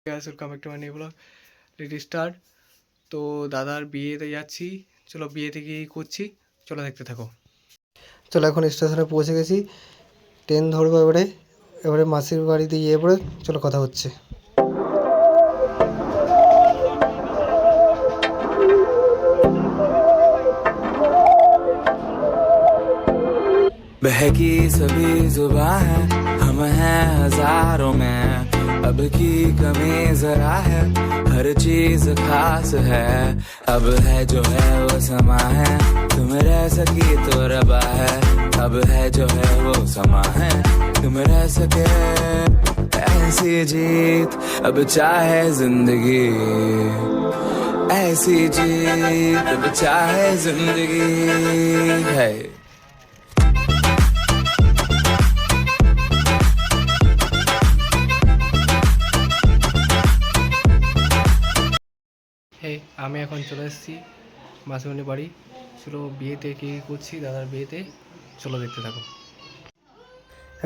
Guys welcome back to my new blog. Let start. তো দাদার বিয়েতে যাচ্ছি, চলো বিয়েতে গিয়ে করছি, চলো দেখতে থাকো। চলো এখন স্টেশনে পৌঁছে গেছি, ট্রেন ধরবো এবারে। এবারে মাসির বাড়িতে গিয়ে পরে চলো কথা হচ্ছে। बहकी सभी जुबां है, हम हैं हजारों में, अब की कमी जरा है, हर चीज खास है, अब है जो है वो समा है, तुम रह सकी तो रबा है, अब है जो है वो समा है, तुम रह सके ऐसी जीत, अब चाहे जिंदगी ऐसी जीत, अब चाहे जिंदगी है। আমি এখন চলে এসেছি মাসিমণির বাড়ি। চলো বিয়েতে কী করছি, দাদার বিয়েতে, চলো দেখতে থাকো।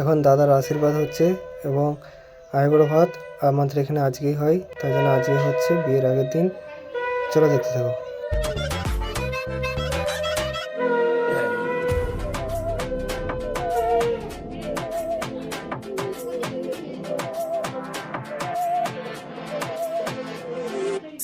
এখন দাদার আশীর্বাদ হচ্ছে এবং আইবুড়ো ভাত আমাদের এখানে আজকেই হয়, তাই জন্য আজকে হচ্ছে বিয়ের আগের দিন। চলো দেখতে থাকো।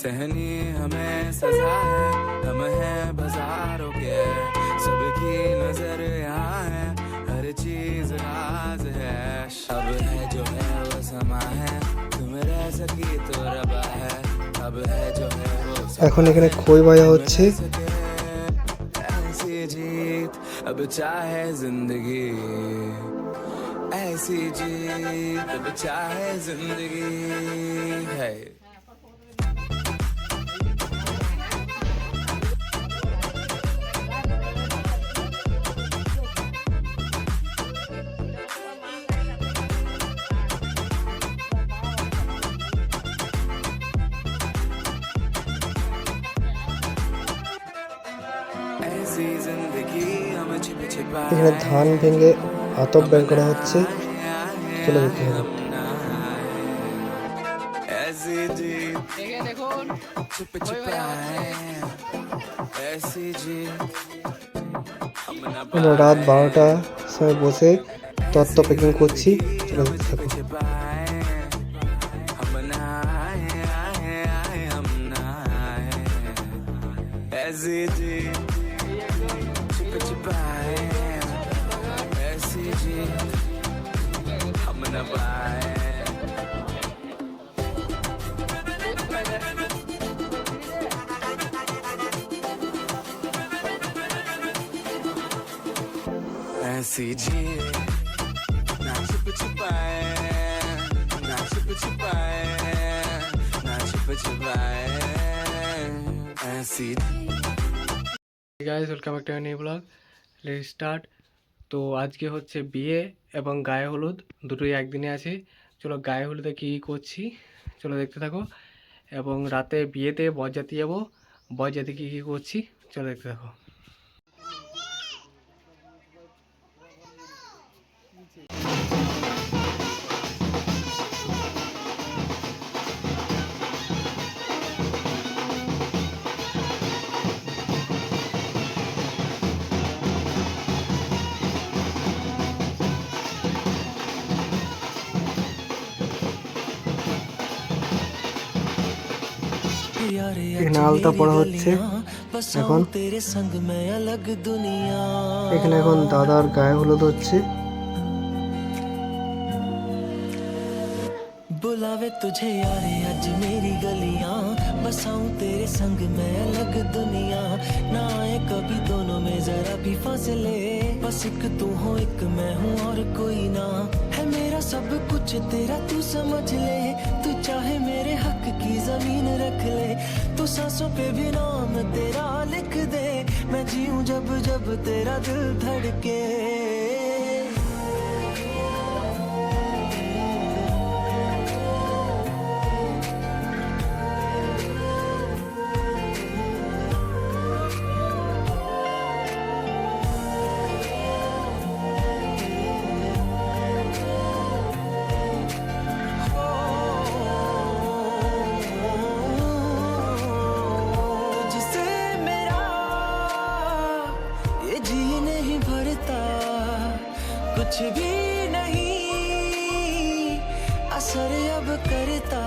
सहनी हमें सजा है, हम हैं बाजारों के, सबकी नजर यहाँ है, हर चीज राज है, अब है जो है वो समा है, तुम रह सकी तो रबा है, अब है जो है वो এখন এখানে খই ভাজা হচ্ছে। ऐसी जीत, अब चाहे जिंदगी ऐसी जीत, अब चाहे जिंदगी है। এখানে ধান ভেঙে আতপ বের করা হচ্ছে, চলে দেখতে হবে। আমরা রাত 12টার সময় বসে তত্ত্ব প্যাকিং করছি, চলে দেখতে থাকো। ऐसी जी ना छुप छुपाए, ना छुप छुपाए, ना छुप छुपाए, ऐसी। Guys welcome back to my new blog. Let start. তো আজকে হচ্ছে বিয়ে এবং গায়ে হলুদ দুটোই একদিনে আছে। চলো গায়ে হলুদে কী করছি চলো দেখতে থাকো, এবং রাতে বিয়েতে বরযাত্রী যাবো, বরযাত্রী কী কী করছি চলো দেখতে থাকো। এখানে আলতা পড়া হচ্ছে এখন। এখানে এখন দাদার গায়ে হলুদ হচ্ছে। बुलावे तुझे यारे आज मेरी गलियां, बसाऊं तेरे संग मैं अलग दुनिया, ना आए कभी दोनों में जरा भी फासले, बस एक तू हो एक मैं हूँ और कोई ना, है मेरा सब कुछ तेरा तू समझ ले, तू चाहे मेरे हक की जमीन रख ले, तू सांसों पे भी नाम तेरा लिख दे, मैं जीऊं जब जब तेरा दिल धड़के। करता।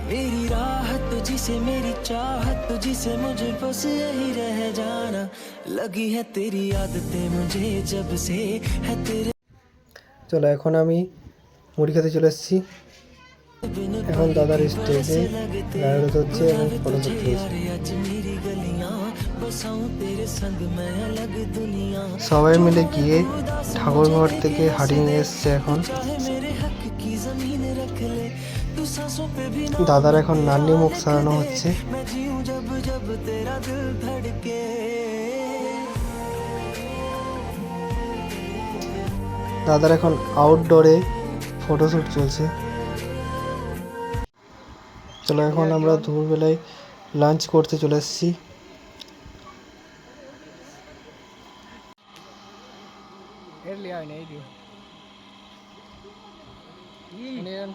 मेरी राहत तुझसे मेरी चाहत तुझसे मुझे बस यही रह जाना। लगी है तेरी आदतें मुझे जब से है तेरे চলো এখন আমি মুড়ি খেতে চলে এসেছি। এখন দাদার স্টেজে গায়ে হচ্ছে এবং ফটো তুলছে। সবাই মিলে গিয়ে ঠাকুর ঘর থেকে হারিয়ে নিয়ে এসছে। এখন দাদার এখন নান্নি মুখ সারানো হচ্ছে। দাদার এখন আউটডোরে ফটোশ্যুট চলছে। চলো এখন আমরা দুপুরবেলায় লাঞ্চ করতে চলে এসেছি।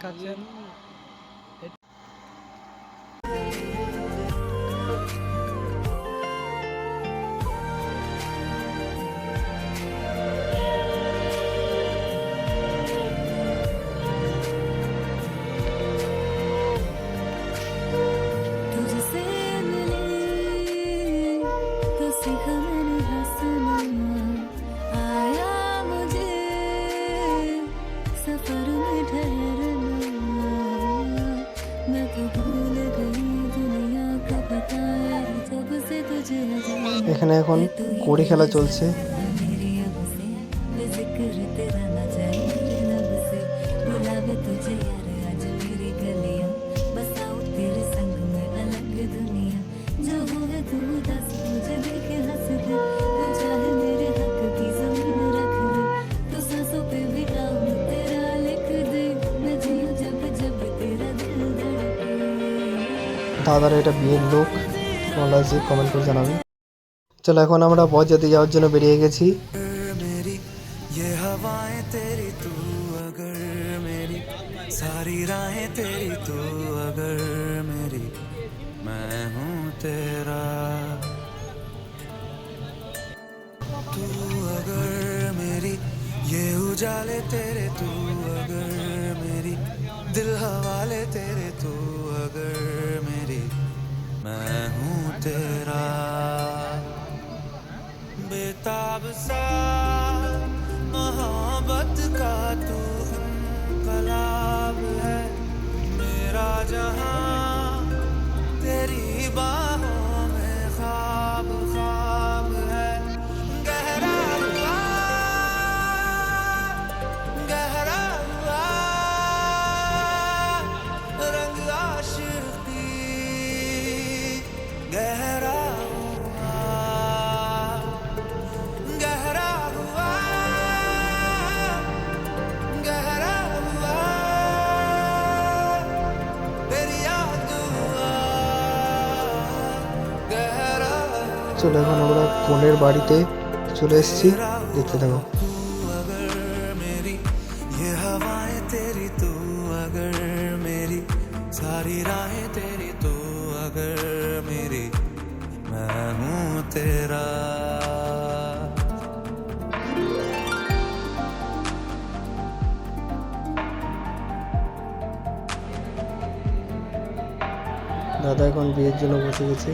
খাচ্ছেন तुझसे मिली तो सीखा मैंने हंसना। आया मुझे सफर में ठहरना। मैं तो भूल गई दुनिया का बताया जब से तुझे जाना। এখানে এখন কড়ি খেলা চলছে। मेरी अब से बेजिक्र तेरा ना जाए मेरे लब से। बुलावे तुझे यार आज मेरी गलियां। बसाऊं तेरे संग में अलग दुनिया। जो होवे तू दस मुझे देखे हंस दे। तू चाहे मेरे हक की जमीन रख दे। तू सांसों पे भी नाम तेरा लिख दे। मैं जीऊं जब जब तेरा दिल धड़के। দাদার এটা বিয়ের লোক তোমরা যে কমেন্ট করে জানাবে। চলো এখন আমরা বরযাত্রী যাওয়ার জন্য বেরিয়ে গেছি। मेरी ये हवाएं तेरी तू अगर मेरी सारी राहें तेरी तू अगर मेरी मैं हूँ तेरा। तू अगर मेरी ये उजाले तेरे तू अगर मेरी दिल हवाले तेरे तू अगर मेरी मैं हूँ तेरा। बेताब सा मोहब्बत का तू इनकलाब है। मेरा जहां तेरी बाहों में ख्वाब ख्वाब है। गहरा हुआ रंग आशिकी गहरा हुआ गहरा हुआ तेरी याद हुआ गहरा। চলো এখন আমরা কনের বাড়িতে চলে এসেছি, দেখতে থাকো। तू अगर मेरी ये हवाएं तेरी तू अगर मेरी सारी राहें तेरी तू अगर मेरी मैं हूँ तेरा। দাদা এখন বিয়ের জন্য বসে গেছে।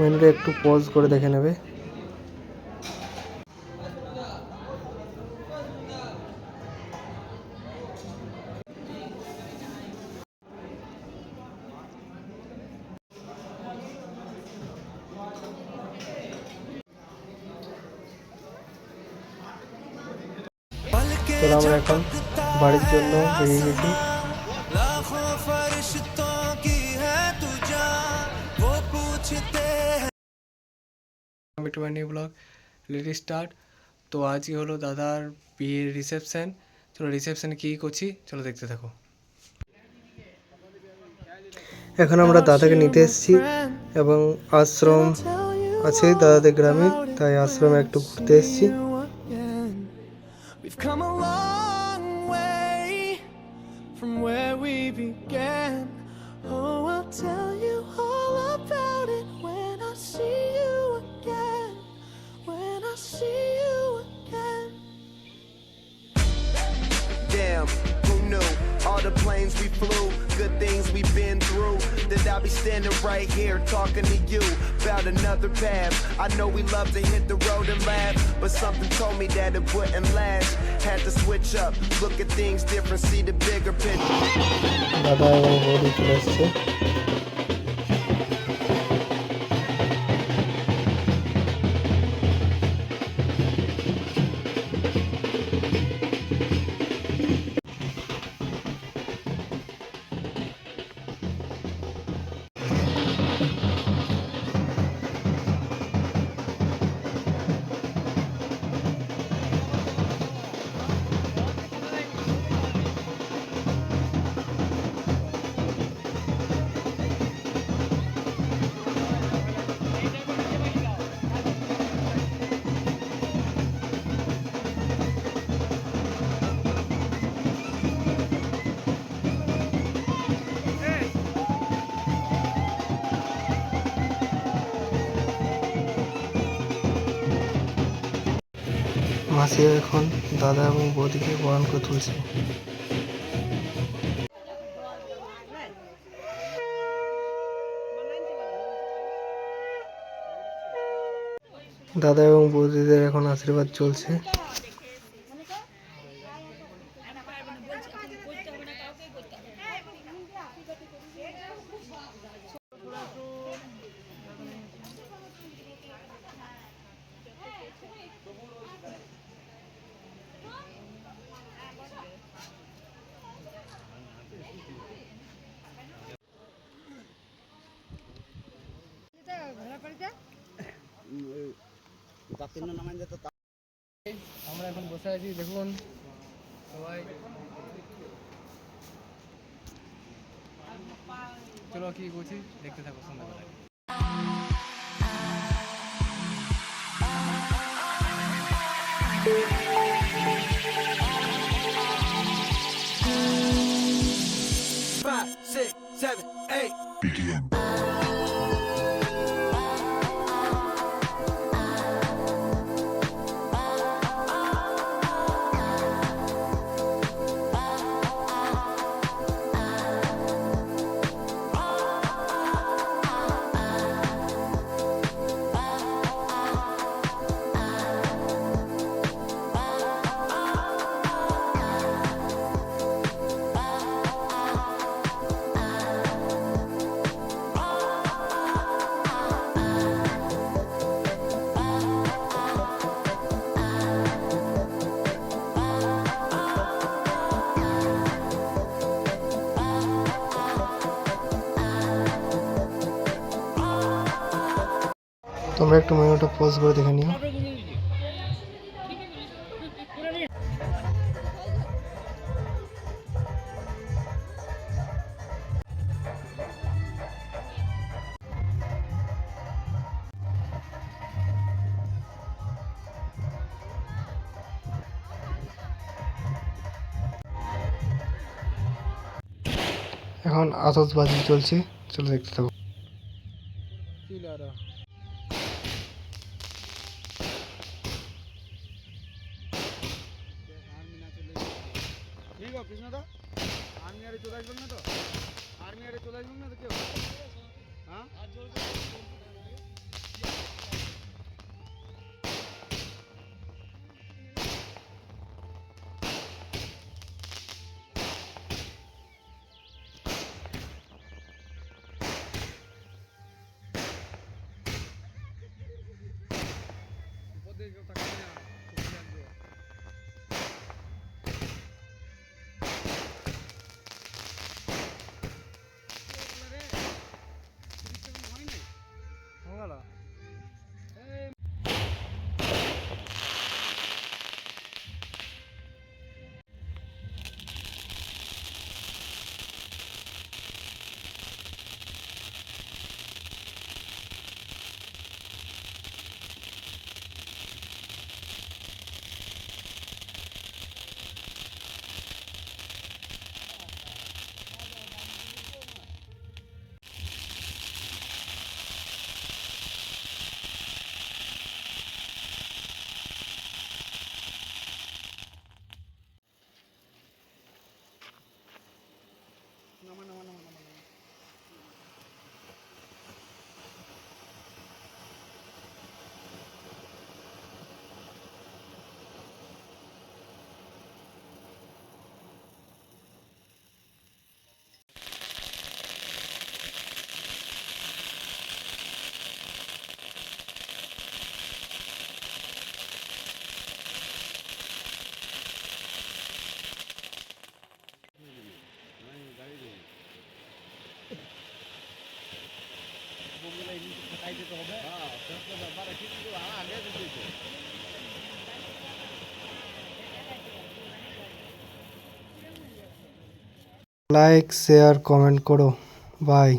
মেনুটা একটু পজ করে দেখে নেবে। চলো আমরা এখন বাড়ির জন্য বেরিয়ে গেছি। लाखों फरिश्तों की है तू जान वो पूछते हैं। To my new blog let start. তো আজকে হলো দাদার বিয়ের রিসেপশন। চলো রিসেপশনে কী করছি চলো দেখতে থাকো। এখন আমরা দাদাকে নিতে এসেছি এবং আশ্রম আছে দাদাদের গ্রামে, তাই আশ্রমে একটু ঘুরতে এসেছি। We've come a long way from where we began. Oh, I'll tell you all about it when I see you again. When I see you Damn, who knew? All the planes we flew, good things we've been through. That I'll be standing right here talking to you about another path. I know we love to hit the road and laugh, but something told me that it wouldn't last. Had to switch up, look at things different, see the bigger picture. দাদা এবং বৌদি চলে এসছে। মাসি এখন দাদা এবং বৌদিকে বরণ করে তুলছে। দাদা এবং বৌদিদের এখন আশীর্বাদ চলছে। আমরা এখন বসে আছি, দেখুন সবাই। চলো কি করছি দেখতে থাকো সন্ধ্যাবেলায়। Five, six, seven, eight. তোমরা একটু মেনুটা পজ করে দেখে নিও। এখন আতশবাজি চলছে, চলো দেখতে থাকো। কৃষ্ণদা আর্মি আরে চলে আসবেন না তো? আর্মি আরে চলে আসবেন না তো কেউ? হ্যাঁ উপর দিয়ে কেউ তাকাবে না, খুব লাগবে। লাইক শেয়ার কমেন্ট করো, বাই।